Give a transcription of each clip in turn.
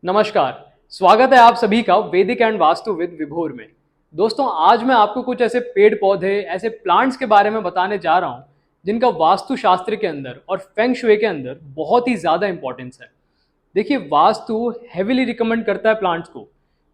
नमस्कार। स्वागत है आप सभी का वैदिक एंड वास्तु विद विभोर में। दोस्तों, आज मैं आपको कुछ ऐसे पेड़ पौधे, ऐसे प्लांट्स के बारे में बताने जा रहा हूं जिनका वास्तु शास्त्र के अंदर और फेंग शुई के अंदर बहुत ही ज़्यादा इंपॉर्टेंस है। देखिए, वास्तु हेविली रिकमेंड करता है प्लांट्स को,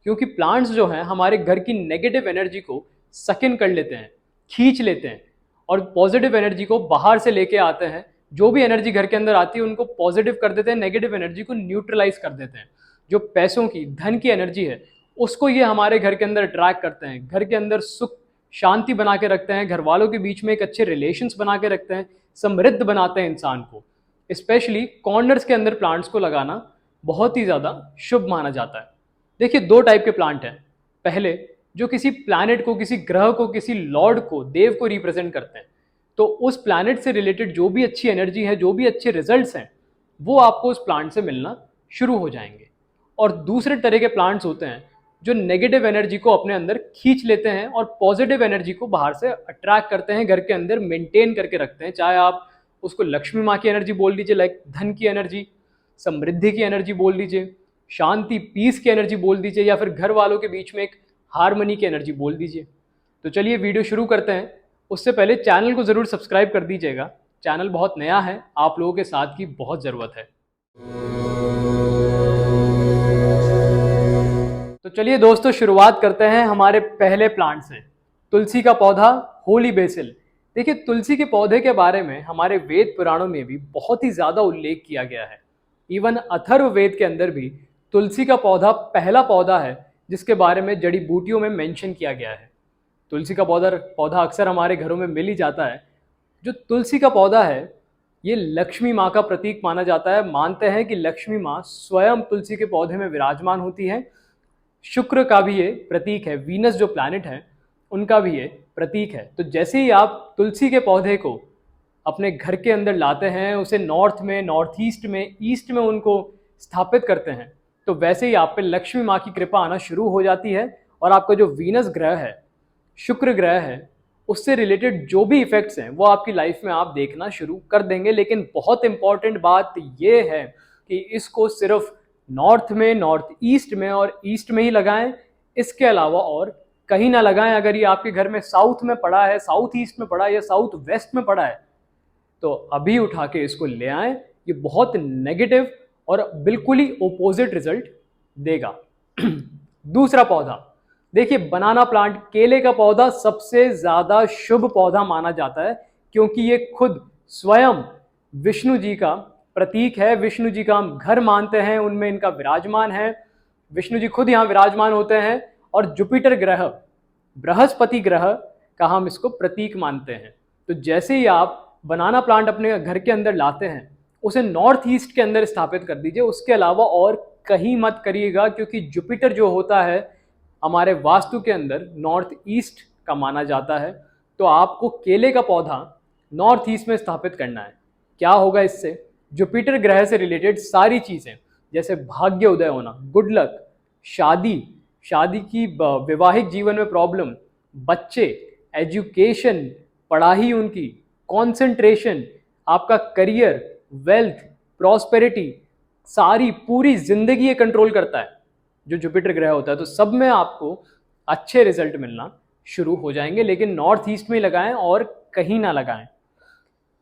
क्योंकि प्लांट्स जो हैं हमारे घर की नेगेटिव एनर्जी को सक इन कर लेते हैं, खींच लेते हैं और पॉजिटिव एनर्जी को बाहर से लेके आते हैं। जो भी एनर्जी घर के अंदर आती है उनको पॉजिटिव कर देते हैं, नेगेटिव एनर्जी को न्यूट्रलाइज कर देते हैं। जो पैसों की, धन की एनर्जी है, उसको ये हमारे घर के अंदर अट्रैक्ट करते हैं, घर के अंदर सुख शांति बना के रखते हैं, घर वालों के बीच में एक अच्छे रिलेशंस बना के रखते हैं, समृद्ध बनाते हैं इंसान को। स्पेशली कॉर्नर्स के अंदर प्लांट्स को लगाना बहुत ही ज़्यादा शुभ माना जाता है। देखिए, दो टाइप के प्लांट हैं। पहले, जो किसी प्लैनेट को, किसी ग्रह को, किसी लॉर्ड को, देव को रिप्रेजेंट करते हैं, तो उस प्लैनेट से रिलेटेड जो भी अच्छी एनर्जी है, जो भी अच्छे रिजल्ट्स हैं, वो आपको उस प्लांट से मिलना शुरू हो जाएंगे। और दूसरे तरह के प्लांट्स होते हैं जो नेगेटिव एनर्जी को अपने अंदर खींच लेते हैं और पॉजिटिव एनर्जी को बाहर से अट्रैक्ट करते हैं, घर के अंदर मेंटेन करके रखते हैं। चाहे आप उसको लक्ष्मी माँ की एनर्जी बोल लीजिए, लाइक धन की एनर्जी, समृद्धि की एनर्जी बोल लीजिए, शांति पीस की एनर्जी बोल दीजिए, या फिर घर वालों के बीच में एक हारमनी की एनर्जी बोल दीजिए। तो चलिए वीडियो शुरू करते हैं। उससे पहले चैनल को ज़रूर सब्सक्राइब कर दीजिएगा। चैनल बहुत नया है, आप लोगों के साथ की बहुत ज़रूरत है। तो चलिए दोस्तों, शुरुआत करते हैं हमारे पहले प्लांट से, तुलसी का पौधा, होली बेसिल। देखिए, तुलसी के पौधे के बारे में हमारे वेद पुराणों में भी बहुत ही ज़्यादा उल्लेख किया गया है। इवन अथर्व वेद के अंदर भी तुलसी का पौधा पहला पौधा है जिसके बारे में जड़ी बूटियों में मेंशन किया गया है। तुलसी का पौधा अक्सर हमारे घरों में मिल ही जाता है। जो तुलसी का पौधा है, ये लक्ष्मी माँ का प्रतीक माना जाता है। मानते हैं कि लक्ष्मी माँ स्वयं तुलसी के पौधे में विराजमान होती है। शुक्र का भी ये प्रतीक है, वीनस जो प्लैनेट है उनका भी ये प्रतीक है। तो जैसे ही आप तुलसी के पौधे को अपने घर के अंदर लाते हैं, उसे नॉर्थ में, नॉर्थ ईस्ट में, ईस्ट में उनको स्थापित करते हैं, तो वैसे ही आप पे लक्ष्मी माँ की कृपा आना शुरू हो जाती है। और आपका जो वीनस ग्रह है, शुक्र ग्रह है, उससे रिलेटेड जो भी इफेक्ट्स हैं वो आपकी लाइफ में आप देखना शुरू कर देंगे। लेकिन बहुत इंपॉर्टेंट बात ये है कि इसको सिर्फ नॉर्थ में, नॉर्थ ईस्ट में और ईस्ट में ही लगाएं, इसके अलावा और कहीं ना लगाएं। अगर ये आपके घर में साउथ में पड़ा है, साउथ ईस्ट में पड़ा है या साउथ वेस्ट में पड़ा है, तो अभी उठा के इसको ले आएं। ये बहुत नेगेटिव और बिल्कुल ही ओपोजिट रिजल्ट देगा। दूसरा पौधा, देखिए, बनाना प्लांट, केले का पौधा सबसे ज्यादा शुभ पौधा माना जाता है, क्योंकि ये खुद स्वयं विष्णु जी का प्रतीक है। विष्णु जी का हम घर मानते हैं, उनमें इनका विराजमान है। विष्णु जी खुद यहाँ विराजमान होते हैं और जुपिटर ग्रह, बृहस्पति ग्रह का हम इसको प्रतीक मानते हैं। तो जैसे ही आप बनाना प्लांट अपने घर के अंदर लाते हैं, उसे नॉर्थ ईस्ट के अंदर स्थापित कर दीजिए। उसके अलावा और कहीं मत करिएगा, क्योंकि जुपिटर जो होता है हमारे वास्तु के अंदर नॉर्थ ईस्ट का माना जाता है। तो आपको केले का पौधा नॉर्थ ईस्ट में स्थापित करना है। क्या होगा इससे? जुपिटर ग्रह से रिलेटेड सारी चीज़ें, जैसे भाग्य उदय होना, गुड लक, शादी, शादी की वैवाहिक जीवन में प्रॉब्लम, बच्चे, एजुकेशन, पढ़ाई उनकी, कंसंट्रेशन, आपका करियर, वेल्थ, प्रॉस्पेरिटी, सारी पूरी जिंदगी ये कंट्रोल करता है जो जुपिटर ग्रह होता है। तो सब में आपको अच्छे रिजल्ट मिलना शुरू हो जाएंगे। लेकिन नॉर्थ ईस्ट में लगाएं और कहीं ना लगाएं।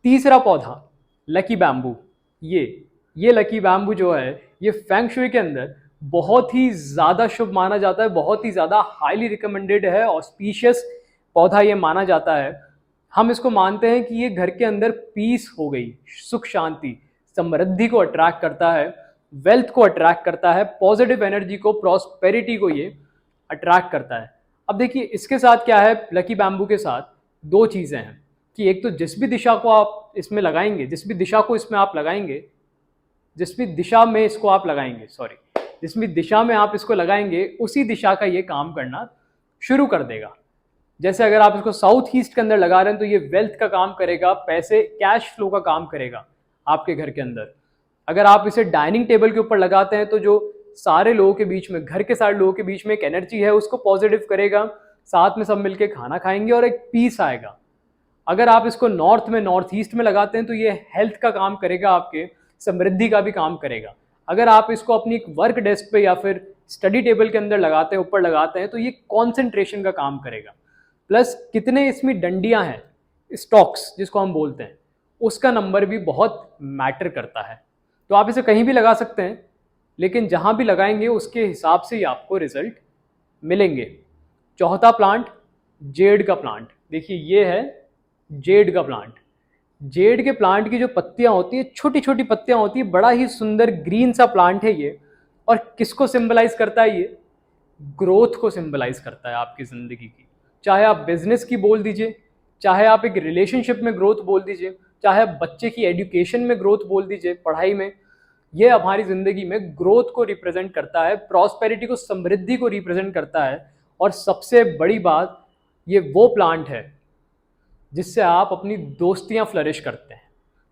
तीसरा पौधा, लकी बैम्बू। ये लकी बैम्बू जो है, ये फेंग शुई के अंदर बहुत ही ज़्यादा शुभ माना जाता है, बहुत ही ज़्यादा हाईली रिकमेंडेड है, ऑस्पिशियस पौधा ये माना जाता है। हम इसको मानते हैं कि ये घर के अंदर पीस हो गई, सुख शांति, समृद्धि को अट्रैक्ट करता है, वेल्थ को अट्रैक्ट करता है, पॉजिटिव एनर्जी को, प्रॉस्पेरिटी को ये अट्रैक्ट करता है। अब देखिए, इसके साथ क्या है, लकी बैम्बू के साथ दो चीज़ें हैं कि एक तो जिस भी दिशा को आप इसमें लगाएंगे, जिस भी दिशा को इसमें आप लगाएंगे, जिस भी दिशा में इसको आप लगाएंगे, जिस भी दिशा में आप इसको लगाएंगे, उसी दिशा का ये काम करना शुरू कर देगा। जैसे अगर आप इसको साउथ ईस्ट के अंदर लगा रहे हैं तो ये वेल्थ का काम करेगा, पैसे, कैश फ्लो का काम करेगा आपके घर के अंदर। अगर आप इसे डाइनिंग टेबल के ऊपर लगाते हैं तो जो सारे लोगों के बीच में, घर के सारे लोगों के बीच में एक एनर्जी है, उसको पॉजिटिव करेगा, साथ में सब मिलके खाना खाएंगे और एक पीस आएगा। अगर आप इसको नॉर्थ में, नॉर्थ ईस्ट में लगाते हैं तो ये हेल्थ का काम करेगा, आपके समृद्धि का भी काम करेगा। अगर आप इसको अपनी वर्क डेस्क पे या फिर स्टडी टेबल के अंदर लगाते हैं, ऊपर लगाते हैं, तो ये कॉन्सेंट्रेशन का काम करेगा। प्लस कितने इसमें डंडियां हैं, स्टॉक्स जिसको हम बोलते हैं, उसका नंबर भी बहुत मैटर करता है। तो आप इसे कहीं भी लगा सकते हैं, लेकिन जहां भी लगाएंगे उसके हिसाब से ही आपको रिजल्ट मिलेंगे। चौथा प्लांट, जेड का प्लांट। देखिए ये है जेड का प्लांट। जेड के प्लांट की जो पत्तियां होती है, छोटी छोटी पत्तियां होती है, बड़ा ही सुंदर ग्रीन सा प्लांट है ये। और किसको सिंबलाइज करता है ये? ग्रोथ को सिंबलाइज करता है आपकी जिंदगी की। चाहे आप बिजनेस की बोल दीजिए, चाहे आप एक रिलेशनशिप में ग्रोथ बोल दीजिए, चाहे आप बच्चे की एजुकेशन में ग्रोथ बोल दीजिए, पढ़ाई में, ये हमारी जिंदगी में ग्रोथ को रिप्रेजेंट करता है, प्रॉस्पेरिटी को, समृद्धि को रिप्रेजेंट करता है। और सबसे बड़ी बात, ये वो प्लांट है जिससे आप अपनी दोस्तियां फ्लरिश करते हैं,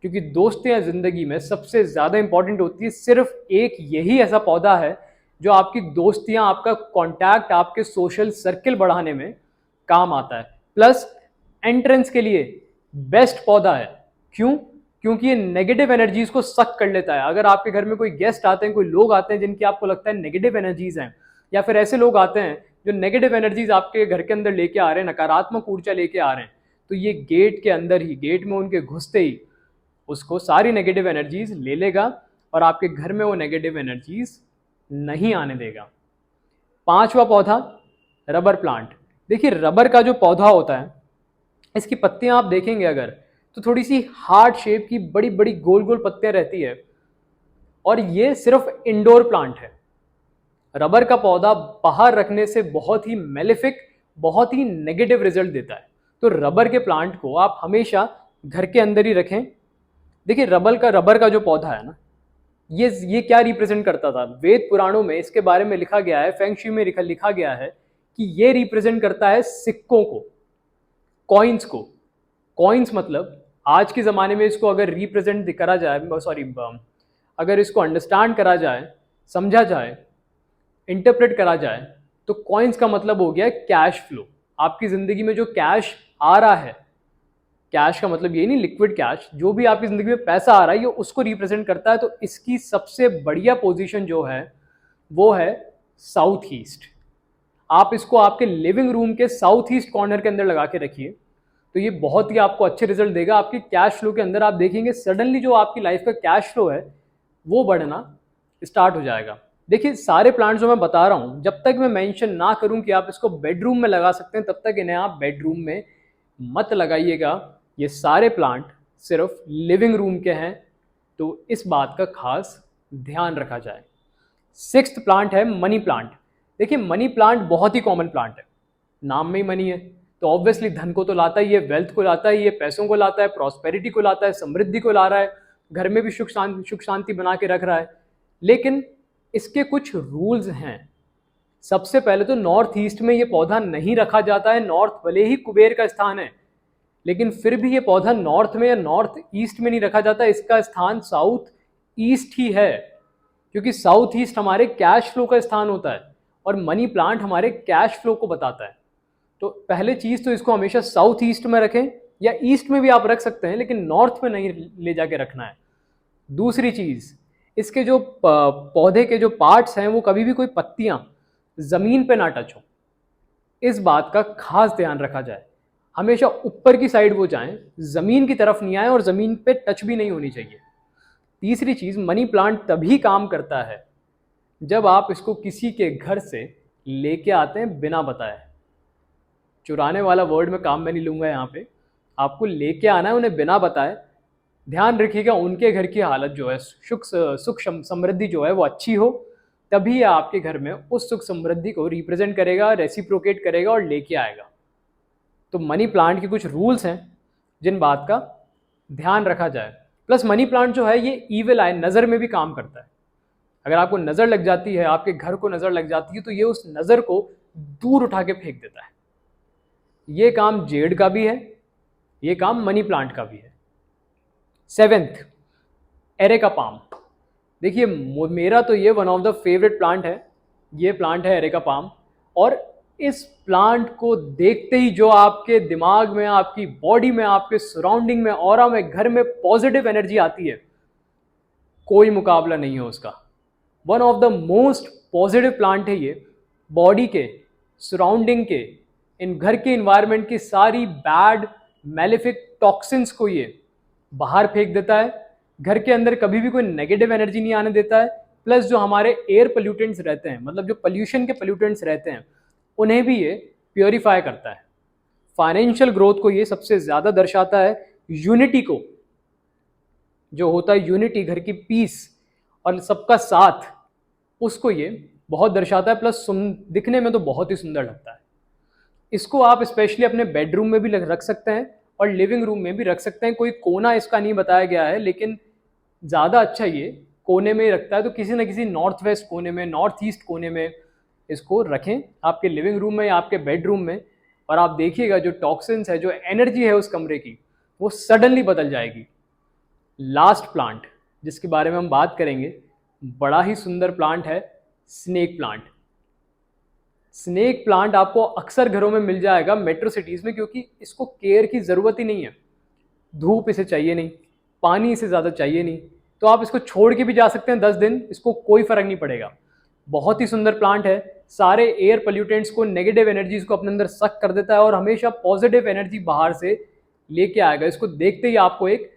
क्योंकि दोस्तियां जिंदगी में सबसे ज्यादा इंपॉर्टेंट होती है। सिर्फ एक यही ऐसा पौधा है जो आपकी दोस्तियां, आपका कांटेक्ट, आपके सोशल सर्किल बढ़ाने में काम आता है। प्लस एंट्रेंस के लिए बेस्ट पौधा है। क्यों? क्योंकि ये नेगेटिव एनर्जीज को सक कर लेता है। अगर आपके घर में कोई गेस्ट आते हैं, कोई लोग आते हैं जिनकी आपको लगता है नेगेटिव एनर्जीज हैं, या फिर ऐसे लोग आते हैं जो नेगेटिव एनर्जीज आपके घर के अंदर लेके आ रहे हैं, नकारात्मक ऊर्जा लेके आ रहे हैं, तो ये गेट के अंदर ही, गेट में उनके घुसते ही उसको सारी नेगेटिव एनर्जीज ले लेगा और आपके घर में वो नेगेटिव एनर्जीज नहीं आने देगा। पांचवा पौधा, रबर प्लांट। देखिए रबर का जो पौधा होता है, इसकी पत्तियां आप देखेंगे अगर, तो थोड़ी सी हार्ट शेप की बड़ी बड़ी गोल गोल पत्तियां रहती है। और ये सिर्फ इंडोर प्लांट है। रबर का पौधा बाहर रखने से बहुत ही मेलेफिक, बहुत ही नेगेटिव रिजल्ट देता है। तो रबर के प्लांट को आप हमेशा घर के अंदर ही रखें। देखिए रबर का जो पौधा है ना, ये क्या रिप्रेजेंट करता था? वेद पुराणों में इसके बारे में लिखा गया है, फेंग शुई में लिखा गया है कि ये रिप्रेजेंट करता है सिक्कों को, कॉइन्स को। कॉइन्स मतलब आज के ज़माने में इसको अगर रिप्रेजेंट करा जाए, अगर इसको अंडरस्टैंड करा जाए, समझा जाए, इंटरप्रेट करा जाए, तो कॉइन्स का मतलब हो गया कैश फ्लो। आपकी ज़िंदगी में जो कैश आ रहा है, कैश का मतलब ये नहीं लिक्विड कैश, जो भी आपकी ज़िंदगी में पैसा आ रहा है ये उसको रिप्रेजेंट करता है। तो इसकी सबसे बढ़िया पोजीशन जो है वो है साउथ ईस्ट। आप इसको आपके लिविंग रूम के साउथ ईस्ट कॉर्नर के अंदर लगा के रखिए, तो ये बहुत ही आपको अच्छे रिजल्ट देगा। आपकी कैश फ्लो के अंदर आप देखेंगे सडनली जो आपकी लाइफ का कैश फ्लो है वो बढ़ना स्टार्ट हो जाएगा। देखिए सारे प्लांट्स जो मैं बता रहा हूँ, जब तक मैं मेंशन ना करूँ कि आप इसको बेडरूम में लगा सकते हैं, तब तक इन्हें आप बेडरूम में मत लगाइएगा। ये सारे प्लांट सिर्फ लिविंग रूम के हैं, तो इस बात का खास ध्यान रखा जाए। सिक्स्थ प्लांट है मनी प्लांट। देखिए मनी प्लांट बहुत ही कॉमन प्लांट है, नाम में ही मनी है, तो ऑब्वियसली धन को तो लाता ही है, वेल्थ को लाता है, ये पैसों को लाता है, प्रॉस्पेरिटी को लाता है, समृद्धि को ला रहा है, घर में भी सुख शांति बना के रख रहा है। लेकिन इसके कुछ रूल्स हैं। सबसे पहले तो नॉर्थ ईस्ट में ये पौधा नहीं रखा जाता है। नॉर्थ भले ही कुबेर का स्थान है, लेकिन फिर भी ये पौधा नॉर्थ में या नॉर्थ ईस्ट में नहीं रखा जाता। इसका स्थान साउथ ईस्ट ही है, क्योंकि साउथ ईस्ट हमारे कैश फ्लो का स्थान होता है और मनी प्लांट हमारे कैश फ्लो को बताता है। तो पहले चीज़ तो इसको हमेशा साउथ ईस्ट में रखें, या ईस्ट में भी आप रख सकते हैं, लेकिन नॉर्थ में नहीं ले जाके रखना है। दूसरी चीज़, इसके जो पौधे के जो पार्ट्स हैं वो कभी भी कोई पत्तियां ज़मीन पे ना टच हो, इस बात का खास ध्यान रखा जाए। हमेशा ऊपर की साइड वो जाएं, ज़मीन की तरफ नहीं आए और ज़मीन पे टच भी नहीं होनी चाहिए। तीसरी चीज़, मनी प्लांट तभी काम करता है जब आप इसको किसी के घर से लेके आते हैं बिना बताए। चुराने वाला वर्ड में काम में नहीं लूँगा यहाँ पे, आपको लेके आना है उन्हें बिना बताए। ध्यान रखिएगा उनके घर की हालत जो है, सुख समृद्धि जो है वो अच्छी हो, तभी आपके घर में उस सुख समृद्धि को रिप्रेजेंट करेगा, रेसिप्रोकेट करेगा और लेके आएगा। तो मनी प्लांट के कुछ रूल्स हैं जिन बात का ध्यान रखा जाए। प्लस मनी प्लांट जो है ये ईविल आई, नज़र में भी काम करता है। अगर आपको नज़र लग जाती है, आपके घर को नज़र लग जाती है, तो ये उस नज़र को दूर उठा के फेंक देता है। ये काम जेड का भी है, ये काम मनी प्लांट का भी है। Seventh, areca palm. देखिए मेरा तो ये one of the favourite plant है, ये प्लांट है एरेका पाम। और इस प्लांट को देखते ही जो आपके दिमाग में, आपकी बॉडी में, आपके सराउंडिंग में, ऑरा में, घर में पॉजिटिव एनर्जी आती है, कोई मुकाबला नहीं है उसका। One of the most positive plant है ये। बॉडी के, सराउंडिंग के, इन घर के इन्वायरमेंट की सारी बैड मेलेफिक टॉक्सिन्स को ये बाहर फेंक देता है। घर के अंदर कभी भी कोई नेगेटिव एनर्जी नहीं आने देता है। प्लस जो हमारे एयर पोल्यूटेंट्स रहते हैं, मतलब जो पोल्यूशन के पोल्यूटेंट्स रहते हैं, उन्हें भी ये प्योरीफाई करता है। फाइनेंशियल ग्रोथ को ये सबसे ज़्यादा दर्शाता है। यूनिटी को, जो होता है यूनिटी, घर की पीस और सबका साथ, उसको ये बहुत दर्शाता है। प्लस दिखने में तो बहुत ही सुंदर लगता है। इसको आप स्पेशली अपने बेडरूम में भी रख सकते हैं और लिविंग रूम में भी रख सकते हैं। कोई कोना इसका नहीं बताया गया है, लेकिन ज़्यादा अच्छा ये कोने में ही रखता है। तो किसी न किसी नॉर्थ वेस्ट कोने में, नॉर्थ ईस्ट कोने में इसको रखें, आपके लिविंग रूम में या आपके बेडरूम में। और आप देखिएगा जो टॉक्सिन्स है, जो एनर्जी है उस कमरे की, वो सडनली बदल जाएगी। लास्ट प्लांट जिसके बारे में हम बात करेंगे, बड़ा ही सुंदर प्लांट है, स्नेक प्लांट। स्नेक प्लांट आपको अक्सर घरों में मिल जाएगा मेट्रो सिटीज़ में, क्योंकि इसको केयर की ज़रूरत ही नहीं है। धूप इसे चाहिए नहीं, पानी इसे ज़्यादा चाहिए नहीं, तो आप इसको छोड़ के भी जा सकते हैं 10 दिन, इसको कोई फ़र्क नहीं पड़ेगा। बहुत ही सुंदर प्लांट है। सारे एयर पोल्यूटेंट्स को, नेगेटिव एनर्जीज को अपने अंदर सक कर देता है और हमेशा पॉजिटिव एनर्जी बाहर से लेके आएगा। इसको देखते ही आपको एक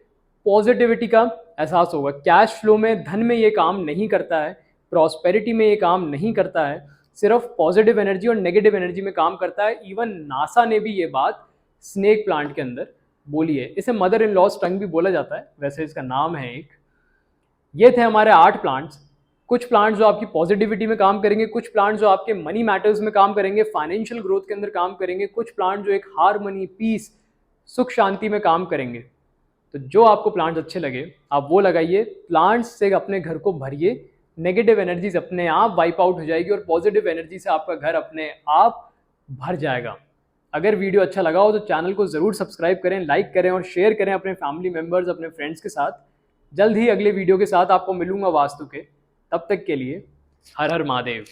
पॉजिटिविटी का एहसास होगा। कैश फ्लो में, धन में ये काम नहीं करता है, प्रॉस्पेरिटी में ये काम नहीं करता है, सिर्फ पॉजिटिव एनर्जी और नेगेटिव एनर्जी में काम करता है। इवन नासा ने भी ये बात स्नेक प्लांट के अंदर बोली है। इसे मदर इन लॉस टंग भी बोला जाता है, वैसे इसका नाम है एक। ये थे हमारे 8 प्लांट्स। कुछ प्लांट्स जो आपकी पॉजिटिविटी में काम करेंगे, कुछ प्लांट्स जो आपके मनी मैटर्स में काम करेंगे, फाइनेंशियल ग्रोथ के अंदर काम करेंगे, कुछ प्लांट जो एक हार्मनी, पीस, सुख शांति में काम करेंगे। तो जो आपको प्लांट्स अच्छे लगे आप वो लगाइए। प्लांट्स से अपने घर को भरिए, नेगेटिव एनर्जीज अपने आप वाइप आउट हो जाएगी और पॉजिटिव एनर्जी से आपका घर अपने आप भर जाएगा। अगर वीडियो अच्छा लगा हो तो चैनल को ज़रूर सब्सक्राइब करें, लाइक करें और शेयर करें अपने फैमिली मेम्बर्स, अपने फ्रेंड्स के साथ। जल्द ही अगले वीडियो के साथ आपको मिलूंगा वास्तु के। तब तक के लिए हर हर महादेव।